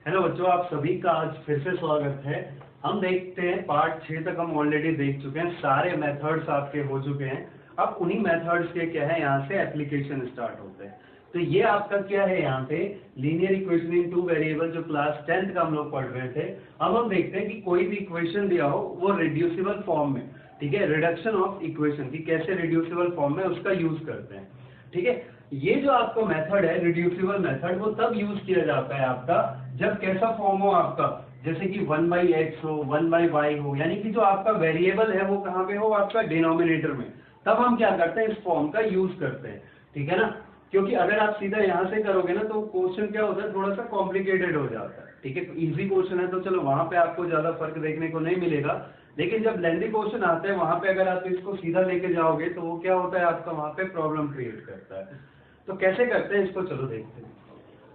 Hello बच्चों, आप सभी का आज फिर से स्वागत है। हम देखते हैं पार्ट 6 तक हम ऑलरेडी देख चुके हैं, सारे मेथड्स आपके हो चुके हैं। अब उन्हीं मेथड्स के क्या है, यहाँ से एप्लीकेशन स्टार्ट होते हैं। तो ये आपका क्या है, यहाँ पे linear equation in two variable जो क्लास 10th का हम लोग पढ़ रहे थे। अब हम देखते हैं कि कोई भी इक्वेशन दिया हो वो रिड्यूसिबल फॉर्म में, ठीक है, रिडक्शन ऑफ इक्वेशन की कैसे रिड्यूसिबल फॉर्म में उसका यूज करते हैं। ठीक है, ये जो आपका मेथड है रिड्यूसिबल मेथड, वो तब यूज किया जाता है आपका जब कैसा फॉर्म हो आपका, जैसे कि 1/x हो, 1/y हो, यानी कि जो आपका वेरिएबल है वो कहाँ पे हो, आपका डिनोमिनेटर में। तब हम क्या करते हैं, इस फॉर्म का यूज करते हैं। ठीक है ना, क्योंकि अगर आप सीधा यहाँ से करोगे ना तो क्वेश्चन क्या होता है, थोड़ा सा कॉम्प्लिकेटेड हो जाता है। ठीक है, तो इजी क्वेश्चन है तो चलो वहां पे आपको ज्यादा फर्क देखने को नहीं मिलेगा, लेकिन जब लेंथी क्वेश्चन आता है वहां पे अगर आप इसको सीधा लेके जाओगे तो वो क्या होता है, आपका वहां पे प्रॉब्लम क्रिएट करता है। तो कैसे करते हैं इसको, चलो देखते हैं।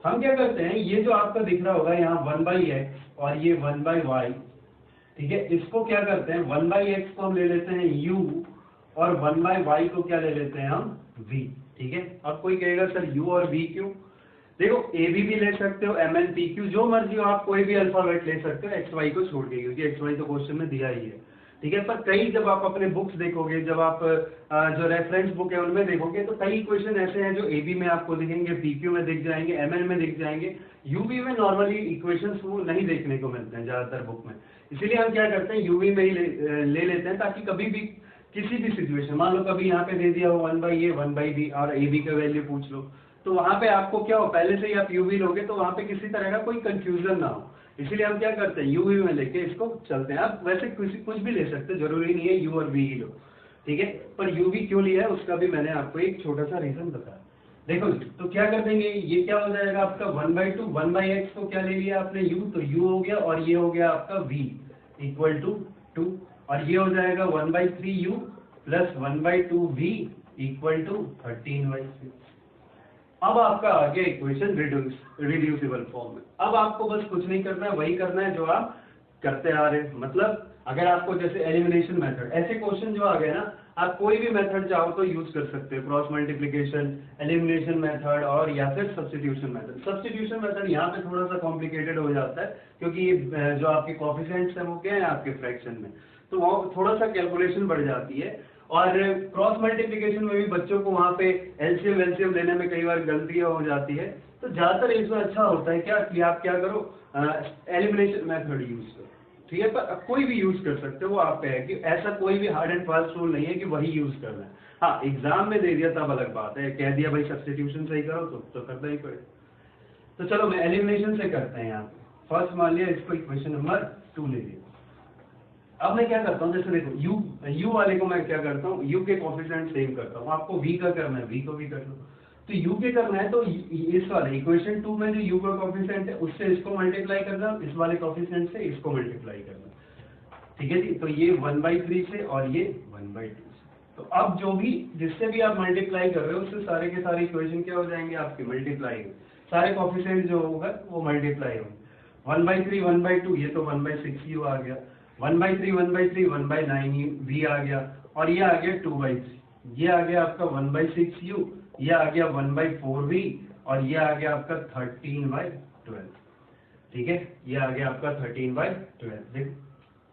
हम क्या करते हैं, ये जो आपका दिख रहा होगा यहाँ 1/x और ये 1/y, ठीक है, इसको क्या करते हैं, 1/x को हम ले लेते हैं u और 1/y को क्या ले लेते हैं हम v। ठीक है, अब कोई कहेगा सर u और v क्यों? देखो ab भी ले सकते हो, mn pq जो मर्जी हो, आप कोई भी अल्फाबेट ले सकते हो xy को छोड़ के, क्योंकि xy तो क्वेश्चन में दिया ही है। ठीक है, पर कई जब आप अपने बुक्स देखोगे, जब आप जो रेफरेंस बुक है उनमें देखोगे तो कई इक्वेशन ऐसे हैं जो AB में आपको दिखेंगे, PQ में दिख जाएंगे, MN में दिख जाएंगे, UV में नॉर्मली इक्वेशंस वो नहीं देखने को मिलते हैं ज्यादातर बुक में। इसीलिए हम क्या करते हैं, UV में ही ले लेते हैं, ताकि कभी भी किसी भी सिचुएशन, मान लो कभी यहाँ पे दे दिया हो 1/a 1/b और AB का वैल्यू पूछ लो, तो वहां पे आपको क्या हो, पहले से ही आप UV लोगे तो वहां पे किसी तरह का कोई कंफ्यूजन ना हो। इसीलिए हम क्या करते हैं, यूवी में लेके इसको चलते हैं। आप वैसे कुछ भी ले सकते हैं, जरूरी नहीं है यू और वी ही लो। ठीक है, पर यूवी क्यों लिया है उसका भी मैंने आपको एक छोटा सा रीजन बताया। देखो तो क्या कर देंगे, ये क्या हो जाएगा आपका 1/2, 1/x को क्या ले लिया आपने u, तो u हो गया और ये हो गया आपका v इक्वल टू 2, और ये हो जाएगा 1/3u plus 1/2v equal to 13/6। अब आपका आ गया इक्वेशन रिड्यूसिबल फॉर्म में। अब आपको बस कुछ नहीं करना है, वही करना है जो आप करते आ रहे हैं। मतलब अगर आपको जैसे एलिमिनेशन मेथड, ऐसे क्वेश्चन जो आ गए ना, आप कोई भी मेथड चाहो तो यूज कर सकते हो, क्रॉस मल्टीप्लिकेशन, एलिमिनेशन मेथड और या फिर सब्स्टिट्यूशन मेथड। सब्स्टिट्यूशन मेथड यहाँ पे थोड़ा सा कॉम्प्लिकेटेड हो जाता है, क्योंकि जो आपके कोएफिशिएंट्स हैं वो क्या है आपके फ्रैक्शन में, तो वो थोड़ा सा कैलकुलेशन बढ़ जाती है। और क्रॉस मल्टीप्लिकेशन में भी बच्चों को वहां पे एलसीएम लेने में कई बार गलतियां हो जाती है। तो ज्यादातर इसमें अच्छा होता है क्या कि आप क्या करो, एलिमिनेशन मेथड यूज करो। ठीक है, पर कोई भी यूज कर सकते हो, वो आप पे है कि ऐसा कोई भी हार्ड एंड फास्ट रूल नहीं है कि वही यूज करना है। हाँ, एग्जाम में दे दिया तब अलग बात है, कह दिया भाई सब्स्टिट्यूशन से ही करो तो करना ही पड़ेगा। तो चलो मैं एलिमिनेशन से करते हैं। यहाँ पे फर्स्ट मान लिया इसको इक्वेशन नंबर 2 ले लिया। अब मैं क्या करता हूँ, जैसे देखो u वाले को मैं क्या करता हूँ, u के कोएफिशिएंट सेम करता हूँ। आपको v का करना है, v को भी कर लो। तो u के करना है तो इस वाले इक्वेशन 2 में जो u का कोएफिशिएंट है उससे इसको मल्टीप्लाई करना, इस वाले कोएफिशिएंट से इसको मल्टीप्लाई करना। ठीक है जी, तो ये 1/3 से और ये 1/2 से। तो अब जो भी जिससे भी आप मल्टीप्लाई कर रहे हो उससे सारे के सारे इक्वेशन क्या हो जाएंगे आपके, मल्टीप्लाई। सारे कोएफिशिएंट जो होगा वो मल्टीप्लाई होंगे। 1/3 1/2, ये तो 1/6u आ गया, 1/3 1/3 1/9v आ गया, और ये आ गया 2/3, ये आ गया आपका 1/6u, ये आ गया 1/4v, और ये आ गया आपका 13/12। ठीक है, ये आ गया आपका 13/12। देखो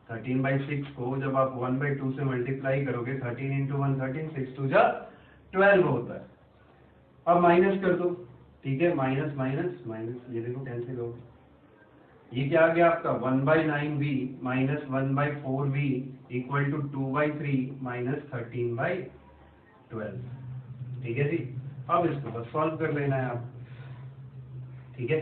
13/6 को जब आप 1/2 से मल्टीप्लाई करोगे, 13 × 1 13, 6 2 जा 12 होता है। अब माइनस कर दो, ठीक है, माइनस माइनस माइनस, ये देखो कैंसिल हो गया। ये क्या आ गया आपका 1/9v minus 1/4v equal to 2/3 minus 13/12। ठीक है जी, अब इसको बस सॉल्व कर लेना है आप। ठीक है,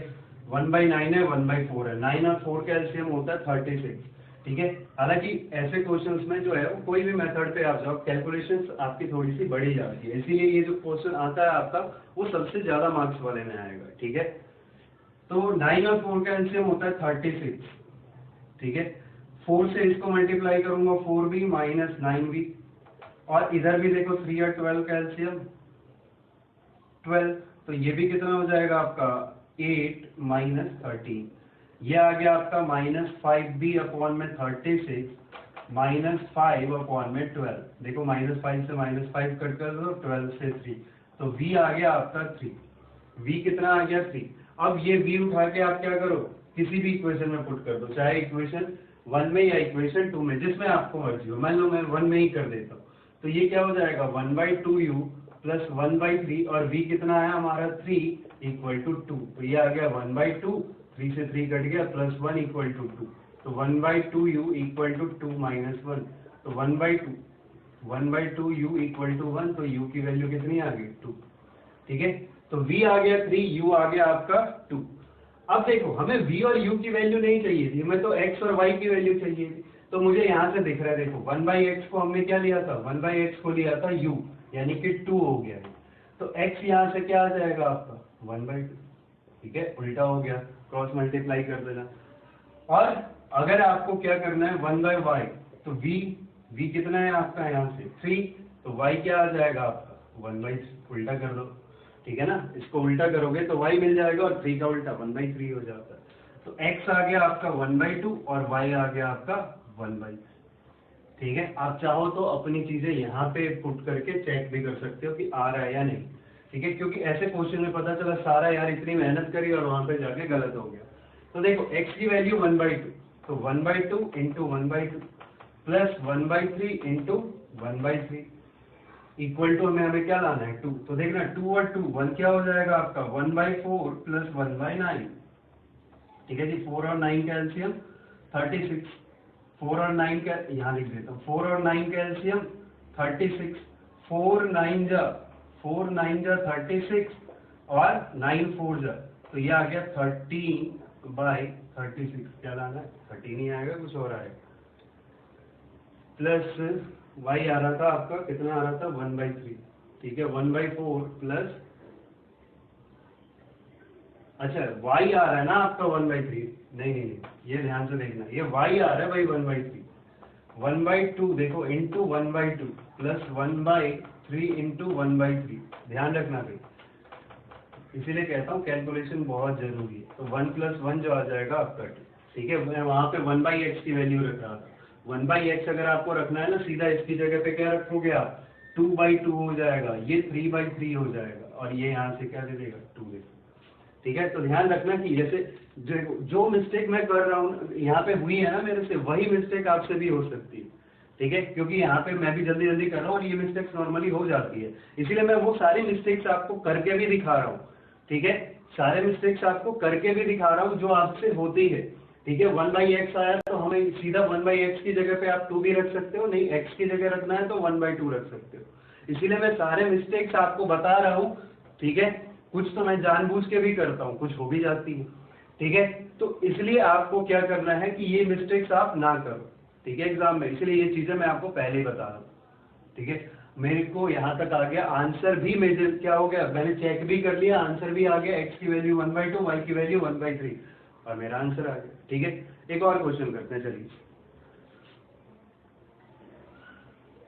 1/9 है 1/4 है, 9 और 4 का एलसीएम होता है 36। ठीक है, हालांकि ऐसे क्वेश्चंस में जो है वो कोई भी मेथड पे आप जाओ, कैलकुलेशंस आपकी थोड़ी सी बढ़ी जाती है, इसीलिए ये जो क्वेश्चन आता है आपका वो सबसे ज्यादा मार्क्स वाले में आएगा। ठीक है, तो 9 और 4 का एलसीएम होता है 36। ठीक है, 4 से इसको मल्टीप्लाई करूंगा 4v माइनस 9v, और इधर भी देखो 3 और 12 का एलसीएम 12, तो ये भी कितना हो जाएगा आपका 8 माइनस 13, ये आ गया आपका माइनस 5b अपॉन में 36 माइनस 5 अपॉन में 12। देखो माइनस 5 से माइनस 5 कट कर दो, 12 से 3, तो v आ गया आपका 3, v कितना आ गया 3। अब ये v उठा के आप क्या करो, किसी भी इक्वेशन में पुट कर दो, चाहे इक्वेशन 1 में या इक्वेशन 2 में, जिसमें आपको मर्जी हो। मान लो मैं 1 में ही कर देता हूँ, तो ये क्या हो जाएगा 1/2u प्लस 1/3, और v कितना है हमारा 3 इक्वल टू 2, तो ये आ गया 1/2, 3 से 3 कट गया, प्लस 1 इक्वल टू 2, तो 1/2u इक्वल टू 2 माइनस 1, तो 1/2u इक्वल टू 1, तो u की वैल्यू कितनी आ गई 2। ठीक है, तो v आ गया 3, u आ गया आपका 2। अब देखो हमें v और u की वैल्यू नहीं चाहिए थी, हमें तो x और y की वैल्यू चाहिए थी। तो मुझे यहाँ से दिख रहा है, देखो 1/x को हमने क्या लिया था, 1/x को लिया था u, यानी कि 2 हो गया है। तो x यहाँ से क्या आ जाएगा आपका 1/2। ठीक है, उल्टा हो गया, क्रॉस मल्टीप्लाई कर देना। और अगर आपको क्या करना है 1/y, तो v कितना है आपका यहाँ से 3, तो y क्या आ जाएगा आपका 1/3, उल्टा कर दो। ठीक है ना, इसको उल्टा करोगे तो y मिल जाएगा, और 3 का उल्टा 1/3 हो जाता है। तो x आ गया आपका 1/2 और y आ गया आपका 1/3। ठीक है, आप चाहो तो अपनी चीजें यहाँ पे पुट करके चेक भी कर सकते हो कि आ रहा है या नहीं। ठीक है, क्योंकि ऐसे क्वेश्चन में पता चला सारा यार इतनी मेहनत करी और वहां पे जाके गलत हो गया। तो देखो x की वैल्यू 1/2, तो 1/2 into 1/2 plus 1/3 into 1/3 equal to हमें क्या लाना है 2। तो देखना 2 और 2 1 क्या हो जाएगा आपका 1/4 प्लस 1/9। ठीक है जी, 4 और 9 का एलसीएम 36, 4 और 9 का यहाँ लिख देता हूँ, 4 और 9 का एलसीएम 36, 4 9 जा 36 और 9 4 जा, तो ये आ गया 13/36। क्या लाना है 13 ही आएगा, कुछ और आएगा। प्लस y आ रहा था आपका, कितना आ रहा था 1/3। ठीक है, 1/4 प्लस, अच्छा y आ रहा है ना आपका 1/3, नहीं, ये ध्यान से देखना, ये y आ रहा है भाई 1/3, 1/2 देखो इंटू 1/2 प्लस 1/3 इंटू 1/3, ध्यान रखना भाई, इसीलिए कहता हूँ कैलकुलेशन बहुत जरूरी है। तो 1 + 1 जो आ जाएगा आपका 2। ठीक है, मैं वहां पे 1/x की वैल्यू रख रहा था, 1/x अगर आपको रखना है ना, सीधा इसकी जगह पे क्या रखोगे आप 2/2 हो जाएगा, ये 3/3 हो जाएगा, और ये यहाँ से क्या दे देगा 2 दे। ठीक है, तो ध्यान रखना कि जैसे जो मिस्टेक मैं कर रहा हूँ यहाँ पे हुई है ना मेरे से, वही मिस्टेक आपसे भी हो सकती है। ठीक है, क्योंकि यहाँ पे मैं भी जल्दी जल्दी कर रहा हूँ और ये मिस्टेक्स नॉर्मली हो जाती है, इसीलिए मैं वो सारी मिस्टेक्स आपको करके भी दिखा रहा हूँ। ठीक है, सारे मिस्टेक्स आपको करके भी दिखा रहा हूँ जो आपसे होती है। ठीक है, 1/x आया तो हमें सीधा 1/x की जगह पे आप 2 भी रख सकते हो, नहीं x की जगह रखना है तो 1/2 रख सकते हो। इसीलिए मैं सारे मिस्टेक्स आपको बता रहा हूँ। ठीक है, कुछ तो मैं जानबूझ के भी करता हूँ, कुछ हो भी जाती है। ठीक है, तो इसलिए आपको क्या करना है कि ये मिस्टेक्स आप ना करो। ठीक है, एग्जाम में, इसलिए ये चीजें मैं आपको पहले ही बता रहा हूँ। ठीक है, मेरे को यहाँ तक आ गया, आंसर भी मेजर क्या हो गया, मैंने चेक भी कर लिया, आंसर भी आ गया, x की वैल्यू 1/2, y की वैल्यू 1/3, और मेरा आंसर आ गया। ठीक है, एक और क्वेश्चन करते हैं,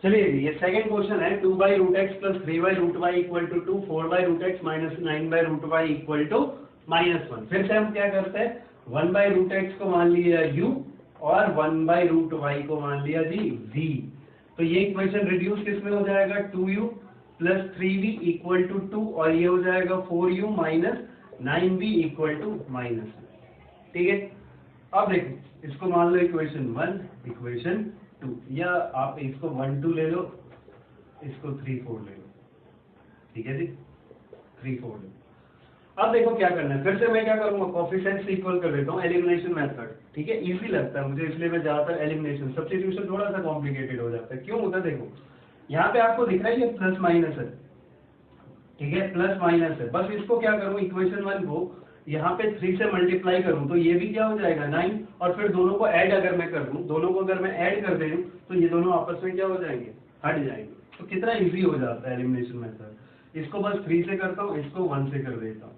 चलिए ये सेकंड क्वेश्चन है, 2/√x plus 3/√y equal to 2, 4/√x minus 9/√y equal to -1। फिर से हम क्या करते हैं, 1/√x को मान लिया u और 1/√y को मान लिया जी v। तो ये इक्वेशन रिड्यूस किस में हो जाएगा, 2u plus 3v equal to 2, और ये हो जाएगा 4u minus 9v equal to -1। ठीक है, अब देखो इसको मान लो इक्वेशन 1, इक्वेशन 2, या आप इसको 1 2 ले लो, इसको 3 4 ले लो। ठीक है जी, 3 4 ले लो। अब देखो क्या करना है, फिर से मैं क्या करूंगा, कोएफिशिएंट्स इक्वल कर देता हूँ, एलिमिनेशन मेथड। ठीक है, इजी लगता है मुझे, इसलिए मैं ज्यादातर एलिमिनेशन, सब्स्टिट्यूशन थोड़ा सा कॉम्प्लिकेटेड हो जाता है। क्यों होता है, देखो यहाँ पे आपको दिख रहा है ये प्लस माइनस है। ठीक है, प्लस माइनस है, बस इसको क्या करूँ, इक्वेशन 1 को यहाँ पे 3 से मल्टीप्लाई करूँ तो ये भी क्या हो जाएगा 9, और फिर दोनों को ऐड अगर मैं कर दूँ, दोनों को अगर मैं ऐड कर दूँ तो ये दोनों आपस में क्या हो जाएंगे, हट जाएंगे। तो कितना इजी हो जाता है एलिमिनेशन मेथड। इसको बस 3 से करता हूँ, इसको 1 से कर देता हूँ।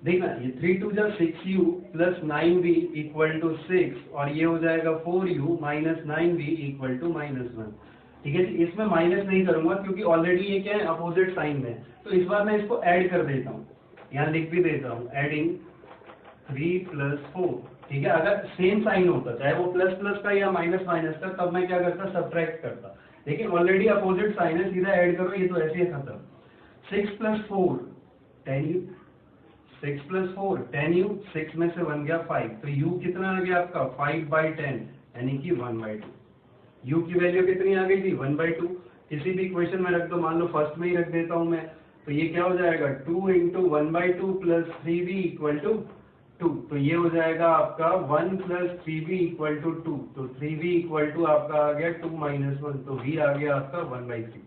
देखना ये 3 2 जा 6u plus 9v equal to 6, और ये हो जाएगा 4u minus 9v equal to -1। ठीक है, इसमें माइनस नहीं करूंगा क्योंकि ऑलरेडी ये क्या है, अपोजिट साइन में, तो इस बार मैं इसको ऐड कर देता हूँ, यहाँ लिख भी देता हूँ, एडिंग 3 + 4। ठीक है, अगर सेम साइन होता, चाहे वो प्लस प्लस का या माइनस माइनस का, तब मैं क्या करता, सब्ट्रैक्ट करता, लेकिन ऑलरेडी अपोजिट साइन है, सीधा ऐड करो, ये तो ऐसे ही खत्म। 6 + 4 10u, 6 प्लस 4 10u, 6 में से 1 गया 5, तो u कितना आ गया आपका 5/10 यानी कि 1/2। u की वैल्यू कितनी आ गई थी 1/2। किसी भी इक्वेशन में रख दो, मान लो फर्स्ट में ही रख देता हूं मैं, तो ये क्या हो जाएगा 2 × 1/2 + 3v = 2, तो ये हो जाएगा आपका 1 + 3v = 2, तो 3v = आपका आ गया 2 - 1, तो v आ गया आपका 1/3।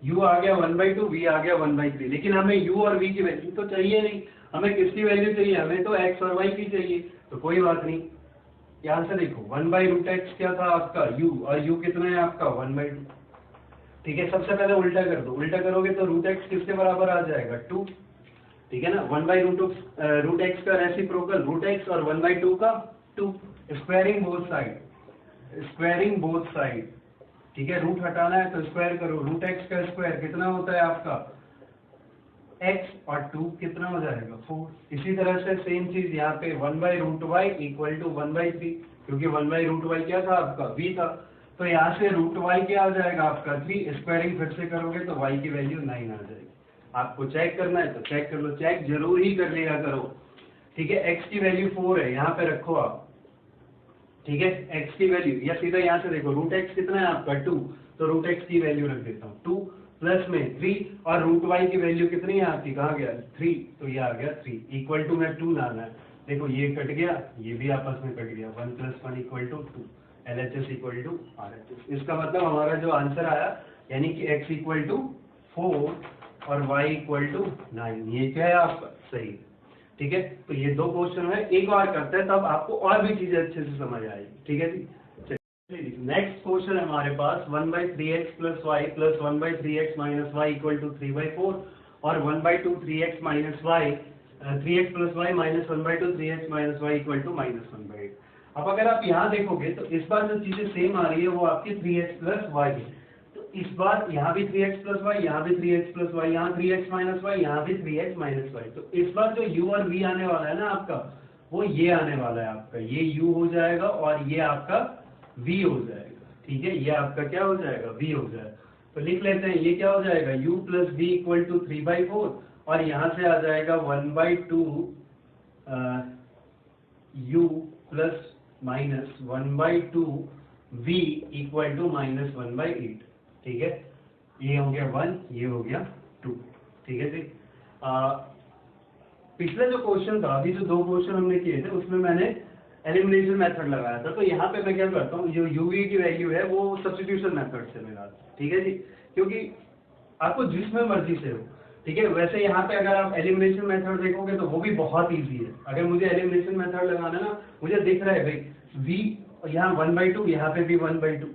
u आ गया 1/2, v आ गया 1/3, लेकिन हमें u और v की वैल्यू तो चाहिए नहीं, हमें किसकी वैल्यू चाहिए, हमें तो x और y की चाहिए। तो कोई बात नहीं, यहाँ से देखो 1/√x क्या था आपका u, और u कितना है आपका 1/2। ठीक है, सबसे पहले उल्टा कर दो, उल्टा करोगे तो √x किसके बराबर आ जाएगा 2। ठीक है ना, 1/√x का रेसिप्रोकल √x और 1/2 का 2, squaring both side, squaring both side. ठीक है, रूट हटाना है तो स्क्वायर करो, √x का स्क्वायर कितना होता है आपका x, और 2 कितना हो जाएगा 4। इसी तरह से सेम चीज यहाँ पे 1/√y = 1/3, क्योंकि 1/√y क्या था आपका v था, तो यहाँ से √y क्या आ जाएगा आपका 3, स्क्वायरिंग फिर से करोगे तो y की वैल्यू 9 आ जाएगी। आपको चेक करना है तो चेक कर लो, चेक जरूर ही कर लिया करो। ठीक है, x की वैल्यू 4 है, यहाँ पे रखो आप। ठीक है, x की वैल्यू, या सीधा यहाँ से देखो √x कितना है आपका 2, तो √x की वैल्यू रख देता हूँ 2 प्लस में 3, और √y की वैल्यू कितनी है आपकी, कहाँ गया 3, तो ये आ गया 3 इक्वल टू में 2 लाना है। देखो ये कट गया, ये भी आपस में कट गया, 1 + 1 = 2, LHS = RHS। इसका मतलब हमारा जो आंसर आया यानी कि x = 4 और y = 9, ये क्या है आपका सही। ठीक है, तो ये 2 क्वेश्चन है, एक और करते हैं तब आपको और भी चीजें अच्छे से समझ आएगी। ठीक है जी, नेक्स्ट क्वेश्चन है हमारे पास 1/3x + y + 1/3x - y = 3/4 और 1/2 3x - y 3x + y - 1/2 3x - y = -1/8। अब अगर आप यहाँ देखोगे तो इस बार जो चीजें सेम आ रही है वो आपकी 3x + y है, तो इस बार यहाँ भी 3x + y, यहाँ भी 3x + y, यहाँ 3x - y, यहाँ भी 3x - y, तो इस बार जो u और v आने वाला है ना आपका, वो ये आने वाला है आपका, ये u हो जाएगा और ये आपका v हो जाएगा। ठीक है, ये आपका क्या हो जाएगा v हो जाएगा, तो लिख लेते हैं ये क्या हो जाएगा u + v = 3/4, और यहाँ से आ जाएगा 1/2 u + -1/2 v = -1/8। ठीक है, ये हो गया 1, ये हो गया 2। ठीक है जी, पिछले जो क्वेश्चन था, अभी जो 2 क्वेश्चन हमने किए थे उसमें मैंने एलिमिनेशन मेथड लगाया था, तो यहाँ पे मैं क्या करता हूँ, जो uv की वैल्यू है वो सब्स्टिट्यूशन मेथड से लगाता हूँ। ठीक है जी, क्योंकि आपको जिसमें मर्जी से हो। ठीक है, वैसे यहाँ पे अगर आप एलिमिनेशन मेथड देखोगे तो वो भी बहुत इजी है। अगर मुझे एलिमिनेशन मेथड लगाना ना, मुझे दिख रहा है भाई v यहाँ 1/2, यहाँ पे भी 1/2,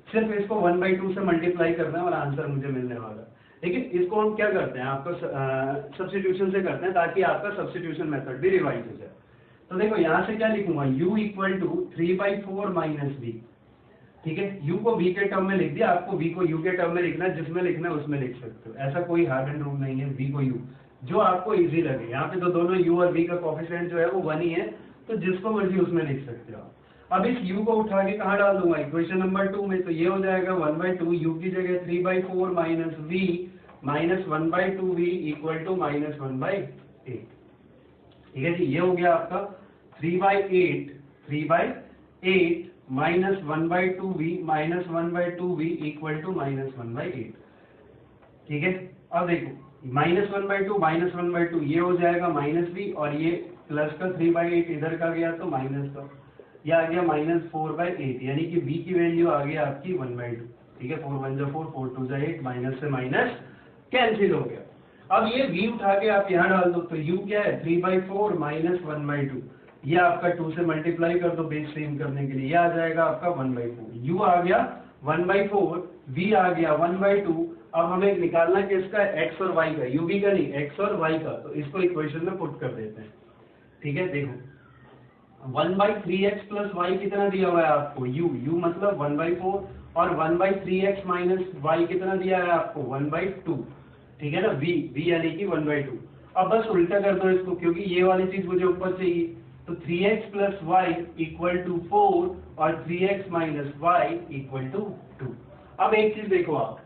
सिर्फ इसको 1/2 से मल्टीप्लाई करना है और आंसर मुझे मिलने वाला है। लेकिन इसको हम क्या करते हैं, आपको सब्स्टिट्यूशन से करते हैं ताकि आपका सब्स्टिट्यूशन मेथड भी रिवाइज हो जाए। तो देखो यहाँ से क्या लिखूंगा, u = 3/4 - v। ठीक है, u को v के टर्म में लिख दिया, आपको v को u के टर्म में लिखना है, जिसमें लिखना है उसमें लिख सकते हो, ऐसा कोई हार्ड एंड रूल नहीं है। v को u, जो आपको इजी लगे, यहाँ पे तो दोनों u और v का कोएफिशिएंट जो है वो 1 ही है, तो जिसको मर्जी उसमें लिख सकते हो। अब इस u को उठा के कहाँ डाल दूंगा, इक्वेशन नंबर 2 में, तो ये हो जाएगा 1/2 u की जगह 3/4 - v - 1/2 v = -1/8। ठीक है जी, ये हो गया आपका 3/8 -1/2 v - 1/2 v = -1/8। ठीक है, अब देखो -1/2 -1/2 ये हो जाएगा -v, और ये प्लस का 3/8 इधर का गया तो माइनस का, ये आ गया -4/8, यानी कि v की वैल्यू आ गई आपकी 1/2। ठीक है, 4 1 4 4 2 8, माइनस से माइनस कैंसिल हो गया। अब ये v उठा के आप यहाँ डाल दो, तो u क्या है 3/4 - 1/2, ये आपका 2 से मल्टीप्लाई कर दो बेस सेम करने के लिए, ये आ जाएगा आपका 1/4, u आ गया 1/4, v आ गया 1/2। अब हमें निकालना किसका, x और y का, u v का नहीं, x और y का, तो इसको इक्वेशन में पुट कर देते हैं। ठीक है, देखो 1/3x + y कितना दिया हुआ है आपको, u मतलब 1/4, और 1/3x - y कितना दिया है आपको 1/2। ठीक है ना, v यानी कि 1/2। अब बस उल्टा कर दो इसको, क्योंकि ये वाली चीज मुझे ऊपर चाहिए, तो 3x + y = 4 और 3x - y = 2। अब एक चीज देखो, आप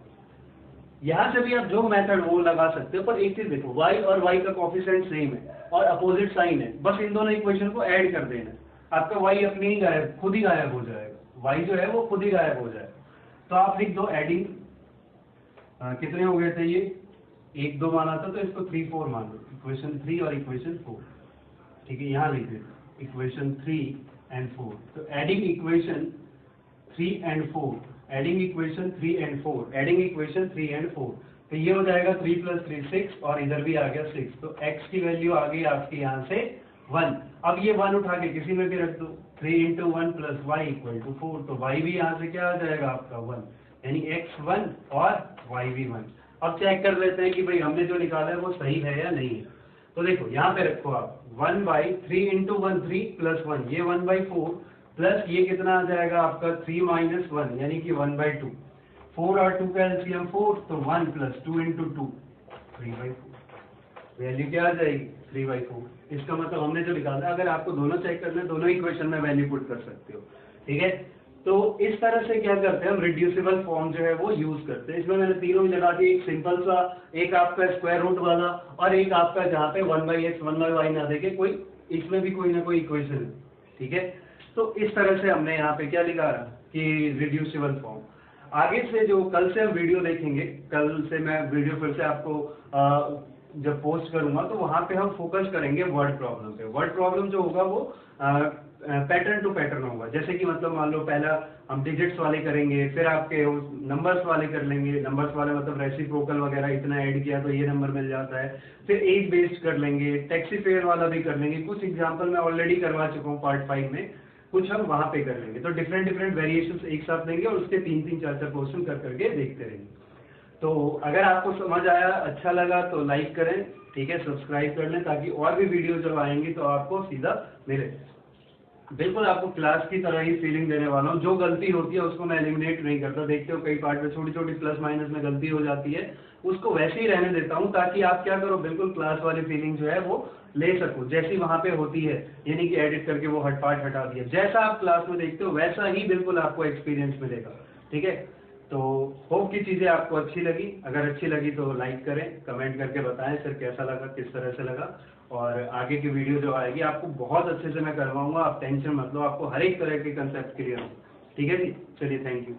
यहाँ से भी आप जो मेथड वो लगा सकते हो, पर एक चीज देखो y और y का कोएफिशिएंट सेम है, और अपोजिट साइन है, बस इन दोनों इक्वेशन को ऐड कर देना है, आपका y अपने ही गायब, खुद ही गायब हो जाएगा, y जो है वो खुद ही गायब हो जाएगा। तो आप लिख दो एडिंग, कितने हो गए थे ये, 1 2 माना था तो इसको 3 4 मान लो, इक्वेशन 3 और इक्वेशन 4, ठीक है, यहाँ लिख देते इक्वेशन 3 एंड 4। तो adding equation 3 and 4, adding equation 3 and 4, adding equation 3 and 4, तो ये हो जाएगा 3 + 3 6 और इधर भी आ गया 6, तो x की वैल्यू आ गई आपकी यहाँ से 1। अब ये 1 उठा के किसी में भी रख दो, 3 × 1 + y = 4, तो y भी यहाँ से क्या आ जाएगा आपका 1, यानी x 1 और y भी 1। अब चेक कर लेते हैं कि भाई हमने जो निकाला है वो सही है या नहीं है। तो देखो यहाँ पे रखो आप 1/3 × 1 3 + 1, ये 1/4 प्लस ये कितना आ जाएगा आपका 3 - 1 यानी कि 1/2, 4 और 2 का एलसीएम 4, तो 1 + 2 × 2 3/4, वैल्यू क्या आ जाएगी 3/4। इसका मतलब हमने जो निकाला, अगर आपको दोनों चेक करना है दोनों इक्वेशन में वैल्यू पुट कर सकते हो, ठीक है। तो इस तरह से क्या करते हैं हम, रिड्यूसिबल फॉर्म जो है वो यूज करते हैं। इसमें मैंने तीनों ही लगा दी, एक सिंपल सा, एक आपका स्क्वायर रूट वाला, और एक आपका जहाँ पे 1/x 1/y ना देके कोई, इसमें भी कोई ना कोई इक्वेशन है, ठीक है। तो इस तरह से हमने यहाँ पे क्या लिखा कि रिड्यूसिबल फॉर्म। आगे से जो कल से हम वीडियो देखेंगे, कल से मैं वीडियो फिर से आपको जब पोस्ट करूंगा तो वहां पे हम फोकस करेंगे वर्ड प्रॉब्लम पे। वर्ड प्रॉब्लम जो होगा वो पैटर्न टू पैटर्न होगा, जैसे कि मतलब मान लो पहला हम डिजिट्स वाले करेंगे, फिर आपके नंबर्स वाले कर लेंगे, नंबर्स वाले मतलब रेसिप्रोकल वगैरह इतना ऐड किया तो ये नंबर मिल जाता है, फिर एज बेस्ड कर लेंगे, टैक्सी फेयर वाला भी कर लेंगे। कुछ एग्जांपल मैं ऑलरेडी करवा चुका हूँ पार्ट 5 में, कुछ हम वहां पे कर लेंगे। तो डिफरेंट वेरिएशंस एक साथ लेंगे और उसके 3 4 क्वेश्चन कर करके देखते रहेंगे। तो अगर आपको समझ आया, अच्छा लगा तो लाइक करें, ठीक है, सब्सक्राइब कर लें ताकि और भी वीडियो जब आएंगी तो आपको सीधा मिले। बिल्कुल आपको क्लास की तरह ही फीलिंग देने वाला हूँ। जो गलती होती है उसको मैं एलिमिनेट नहीं करता, देखते हो कई पार्ट में छोटी छोटी प्लस माइनस में गलती हो जाती है, उसको वैसे ही रहने देता हूँ ताकि आप क्या करो, बिल्कुल क्लास वाली फीलिंग जो है वो ले सको, जैसी वहां पे होती है, यानी कि एडिट करके वो पार्ट हटा दिया, जैसा आप क्लास में देखते हो वैसा ही बिल्कुल आपको एक्सपीरियंस मिलेगा, ठीक है। तो होप की चीजें आपको अच्छी लगी, अगर अच्छी लगी तो लाइक करें, कमेंट करके बताएं फिर कैसा लगा, किस तरह से लगा, और आगे की वीडियो जो आएगी आपको बहुत अच्छे से मैं करवाऊंगा, आप टेंशन मत लो, आपको हर एक तरह के कंसेप्ट क्लियर हो, ठीक है जी। चलिए, थैंक यू।